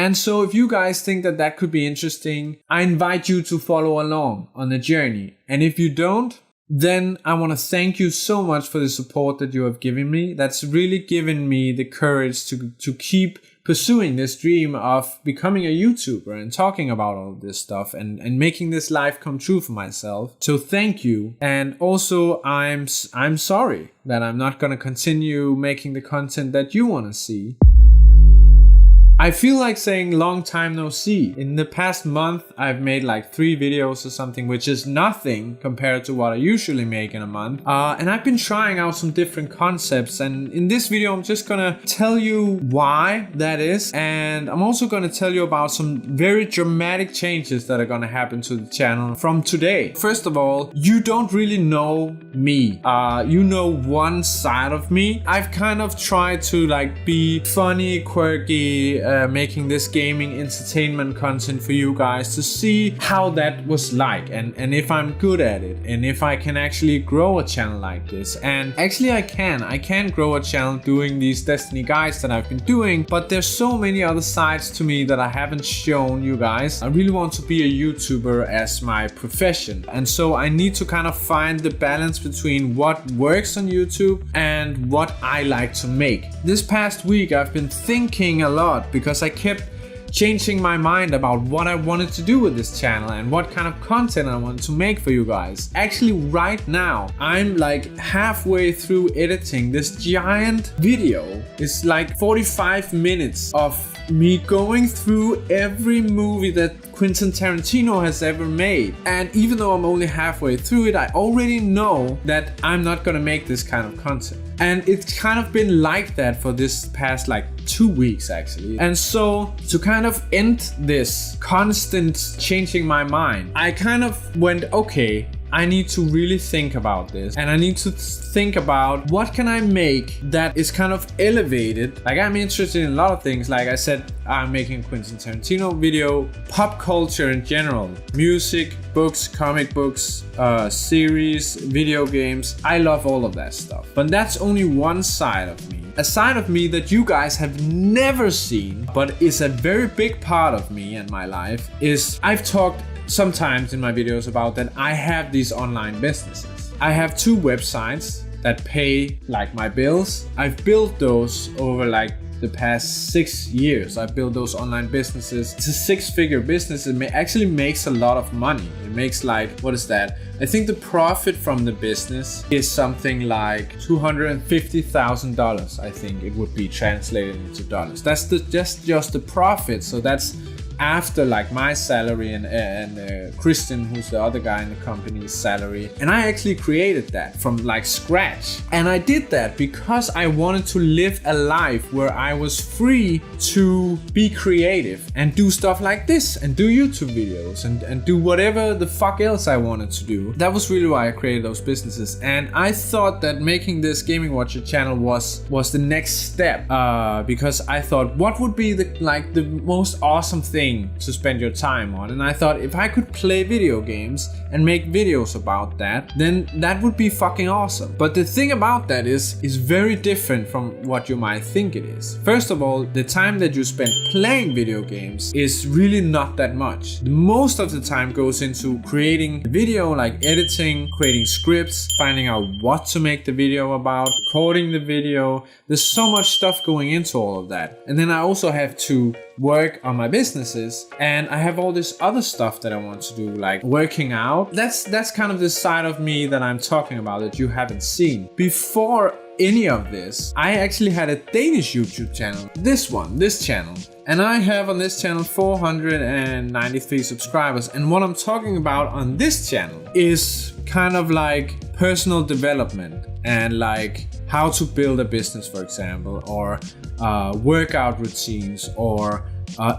And so if you guys think that that could be interesting, I invite you to follow along on the journey. And if you don't, then I want to thank you so much for the support that you have given me. That's really given me the courage to keep pursuing this dream of becoming a YouTuber and talking about all of this stuff and making this life come true for myself. So thank you. And also I'm sorry that I'm not going to continue making the content that you want to see. I feel like saying long time no see. In the past month, I've made like 3 videos or something, which is nothing compared to what I usually make in a month. And I've been trying out some different concepts. And in this video, I'm just gonna tell you why that is. And I'm also gonna tell you about some very dramatic changes that are gonna happen to the channel from today. First of all, you don't really know me. You know one side of me. I've kind of tried to like be funny, quirky, making this gaming entertainment content for you guys to see how that was like and if I'm good at it and if I can actually grow a channel like this. And actually I can grow a channel doing these Destiny guides that I've been doing, but there's so many other sides to me that I haven't shown you guys. I really want to be a YouTuber as my profession, and so I need to kind of find the balance between what works on YouTube and what I like to make. This past week I've been thinking a lot because I kept changing my mind about what I wanted to do with this channel and what kind of content I wanted to make for you guys. Actually, right now, I'm like halfway through editing this giant video. It's like 45 minutes of me going through every movie that Quentin Tarantino has ever made. And even though I'm only halfway through it, I already know that I'm not gonna make this kind of content. And it's kind of been like that for this past like 2 weeks actually. And so to kind of end this constant changing my mind, I kind of went, okay, I need to really think about this, and I need to think about what can I make that is kind of elevated. Like, I'm interested in a lot of things. Like I said, I'm making a Quentin Tarantino video, pop culture in general, music, books, comic books, series, video games. I love all of that stuff. But that's only one side of me. A side of me that you guys have never seen, but is a very big part of me and my life, is I've talked sometimes in my videos about that I have these online businesses. I have 2 websites that pay like my bills. I've built those over like the past 6 years. I built those online businesses. It's a 6-figure business. It actually makes a lot of money. It makes like, what is that? I think the profit from the business is something like $250,000. I think it would be translated into dollars. That's just the profit. So that's after like my salary and Christian, who's the other guy in the company's salary. And I actually created that from like scratch. And I did that because I wanted to live a life where I was free to be creative and do stuff like this and do YouTube videos and do whatever the fuck else I wanted to do. That was really why I created those businesses. And I thought that making this Gaming Watcher channel was the next step, because I thought, what would be the most awesome thing to spend your time on? And I thought, if I could play video games and make videos about that, then that would be fucking awesome. But the thing about that is very different from what you might think it is. First of all, the time that you spend playing video games is really not that much. Most of the time goes into creating the video, like editing, creating scripts, finding out what to make the video about, recording the video. There's so much stuff going into all of that. And then I also have to work on my businesses, and I have all this other stuff that I want to do, like working out. That's kind of the side of me that I'm talking about that you haven't seen. Before any of this, I actually had a Danish YouTube channel. This channel. And I have on this channel 493 subscribers. And what I'm talking about on this channel is kind of like personal development and like how to build a business, for example, or workout routines, or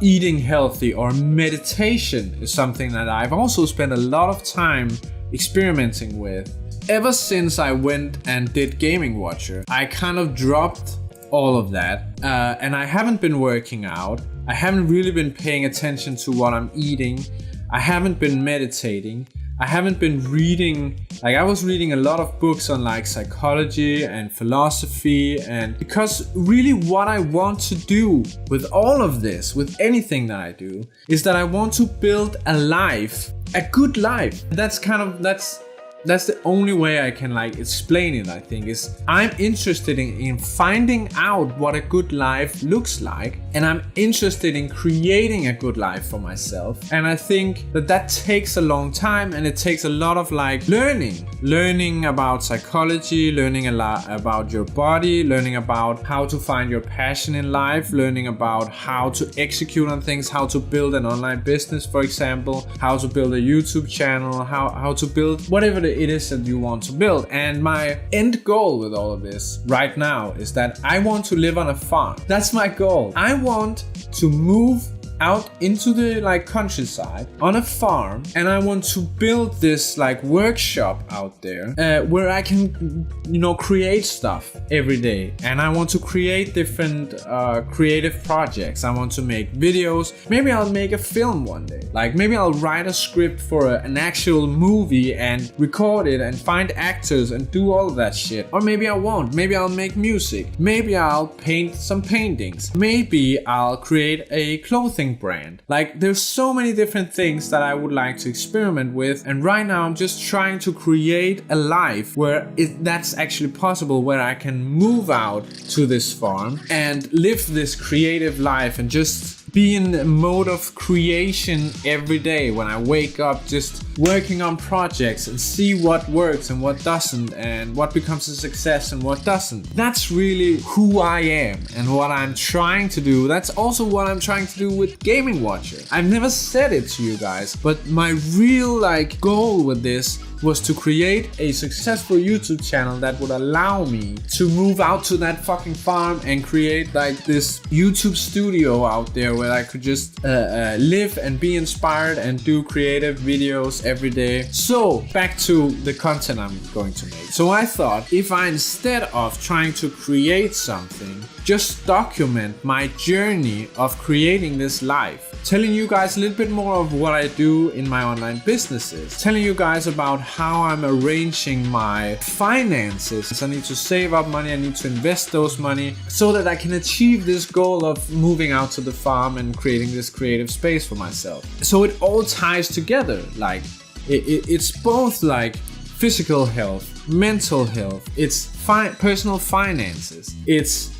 eating healthy, or meditation is something that I've also spent a lot of time experimenting with. Ever since I went and did Gaming Watcher, I kind of dropped all of that, and I haven't been working out. I haven't really been paying attention to what I'm eating. I haven't been meditating. I haven't been reading, like I was reading a lot of books on like psychology and philosophy, and because really what I want to do with all of this, with anything that I do, is that I want to build a life, a good life. That's the only way I can like explain it, I think, is I'm interested in finding out what a good life looks like, and I'm interested in creating a good life for myself. And I think that takes a long time, and it takes a lot of like learning about psychology, learning a lot about your body, learning about how to find your passion in life, learning about how to execute on things, how to build an online business, for example, how to build a YouTube channel, how to build whatever it is that you want to build. And my end goal with all of this right now is that I want to live on a farm. That's my goal. I want to move out into the like countryside on a farm, and I want to build this like workshop out there where I can, you know, create stuff every day. And I want to create different creative projects. I want to make videos. Maybe I'll make a film one day. Like maybe I'll write a script for an actual movie and record it and find actors and do all of that shit. Or maybe I won't. Maybe I'll make music. Maybe I'll paint some paintings. Maybe I'll create a clothing brand. Like there's so many different things that I would like to experiment with, and right now I'm just trying to create a life where that's actually possible, where I can move out to this farm and live this creative life and just be in the mode of creation every day when I wake up, just working on projects and see what works and what doesn't, and what becomes a success and what doesn't. That's really who I am and what I'm trying to do. That's also what I'm trying to do with Gaming Watcher. I've never said it to you guys, but my real like goal with this was to create a successful YouTube channel that would allow me to move out to that fucking farm and create like this YouTube studio out there where I could just live and be inspired and do creative videos every day. So back to the content I'm going to make. So I thought, if I, instead of trying to create something, just document my journey of creating this life, telling you guys a little bit more of what I do in my online businesses, telling you guys about how I'm arranging my finances. I need to save up money, I need to invest those money so that I can achieve this goal of moving out to the farm and creating this creative space for myself. So it all ties together. Like it's both like physical health, mental health, it's personal finances, it's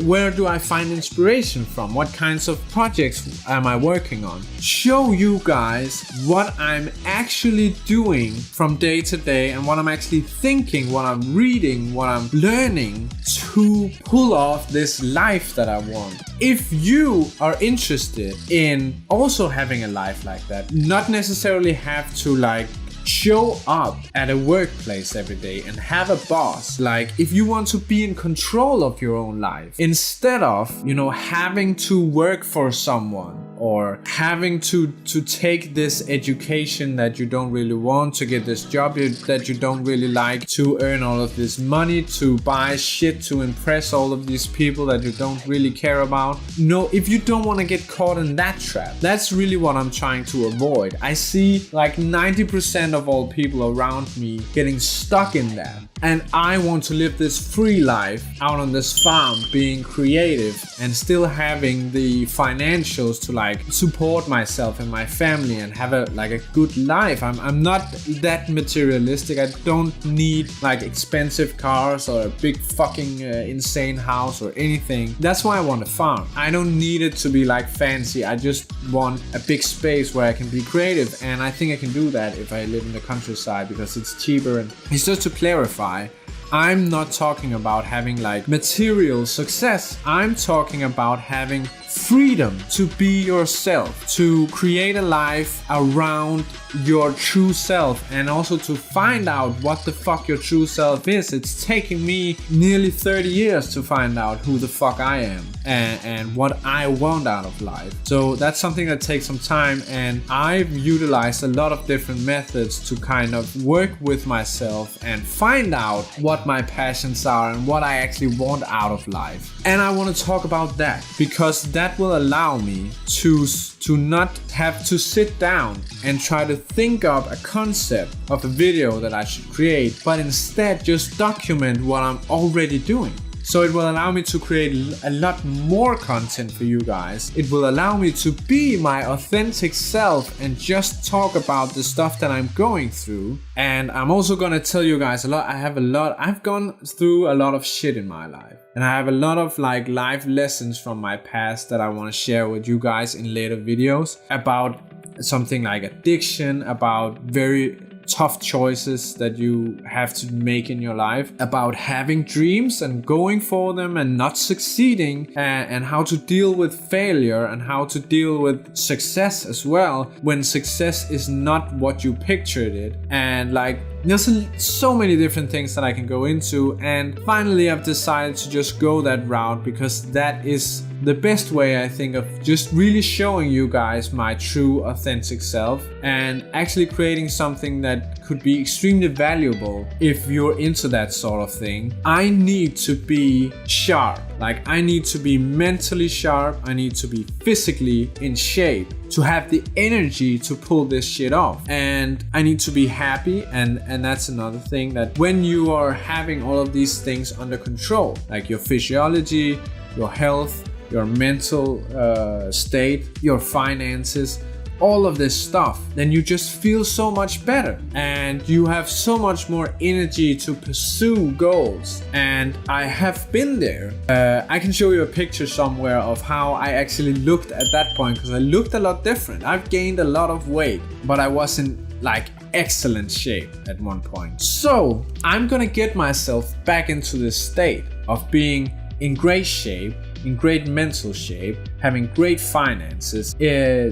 where do I find inspiration from? What kinds of projects am I working on? Show you guys what I'm actually doing from day to day, and what I'm actually thinking, what I'm reading, what I'm learning to pull off this life that I want. If you are interested in also having a life like that, not necessarily have to like show up at a workplace every day and have a boss. Like if you want to be in control of your own life, instead of, you know, having to work for someone or having to take this education that you don't really want, to get this job that you don't really like, to earn all of this money, to buy shit, to impress all of these people that you don't really care about. No, if you don't want to get caught in that trap, that's really what I'm trying to avoid. I see like 90% of all people around me getting stuck in that. And I want to live this free life out on this farm, being creative and still having the financials to like support myself and my family and have a good life. I'm not that materialistic. I don't need like expensive cars or a big fucking insane house or anything. That's why I want a farm. I don't need it to be like fancy. I just want a big space where I can be creative, and I think I can do that if I live in the countryside because it's cheaper. And it's just to clarify, I'm not talking about having like material success. I'm talking about having freedom to be yourself, to create a life around your true self, and also to find out what the fuck your true self is. It's taken me nearly 30 years to find out who the fuck I am and what I want out of life. So that's something that takes some time, and I've utilized a lot of different methods to kind of work with myself and find out what my passions are and what I actually want out of life. And I want to talk about that because that will allow me to not have to sit down and try to think up a concept of a video that I should create, but instead just document what I'm already doing. So it will allow me to create a lot more content for you guys. It will allow me to be my authentic self and just talk about the stuff that I'm going through. And I'm also gonna tell you guys a lot. I've gone through a lot of shit in my life. And I have a lot of like life lessons from my past that I want to share with you guys in later videos about something like addiction, about very tough choices that you have to make in your life, about having dreams and going for them and not succeeding, and how to deal with failure and how to deal with success as well when success is not what you pictured it. And like there's so many different things that I can go into, and finally I've decided to just go that route because that is the best way, I think, of just really showing you guys my true authentic self and actually creating something that could be extremely valuable if you're into that sort of thing. I need to be sharp. Like I need to be mentally sharp. I need to be physically in shape to have the energy to pull this shit off. And I need to be happy. And that's another thing, that when you are having all of these things under control, like your physiology, your health, your mental state, your finances, all of this stuff, then you just feel so much better and you have so much more energy to pursue goals. And I have been there. I can show you a picture somewhere of how I actually looked at that point, because I looked a lot different. I've gained a lot of weight, but I wasn't like excellent shape at one point. So I'm gonna get myself back into this state of being in great shape, in great mental shape, having great finances,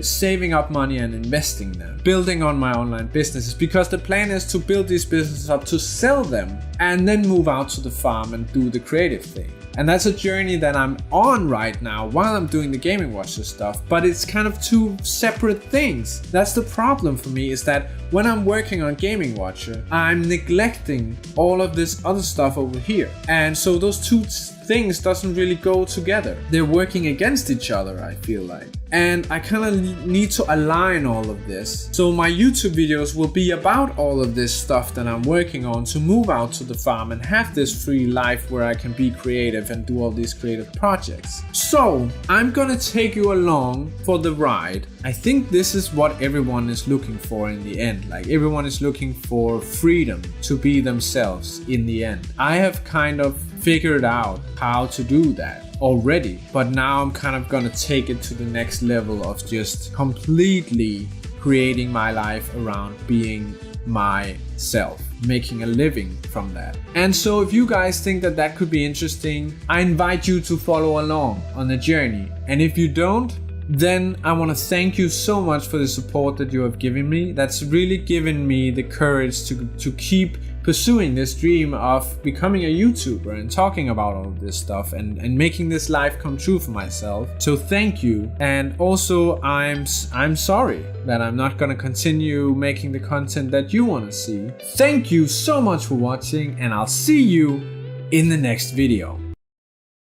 saving up money and investing them, building on my online businesses, because the plan is to build these businesses up, to sell them, and then move out to the farm and do the creative thing. And that's a journey that I'm on right now while I'm doing the Gaming Watcher stuff, but it's kind of two separate things. That's the problem for me, is that when I'm working on Gaming Watcher, I'm neglecting all of this other stuff over here. And so those two things doesn't really go together. They're working against each other, I feel like. And I kind of need to align all of this. So my YouTube videos will be about all of this stuff that I'm working on to move out to the farm and have this free life where I can be creative and do all these creative projects. So I'm gonna take you along for the ride. I think this is what everyone is looking for in the end. Like everyone is looking for freedom to be themselves in the end. I have kind of figured out how to do that already, but now I'm kind of gonna take it to the next level of just completely creating my life around being myself, making a living from that. And so if you guys think that that could be interesting, I invite you to follow along on the journey. And if you don't, then I want to thank you so much for the support that you have given me. That's really given me the courage to keep pursuing this dream of becoming a YouTuber and talking about all of this stuff and making this life come true for myself. So thank you. And also I'm sorry that I'm not gonna continue making the content that you want to see. Thank you so much for watching, and I'll see you in the next video.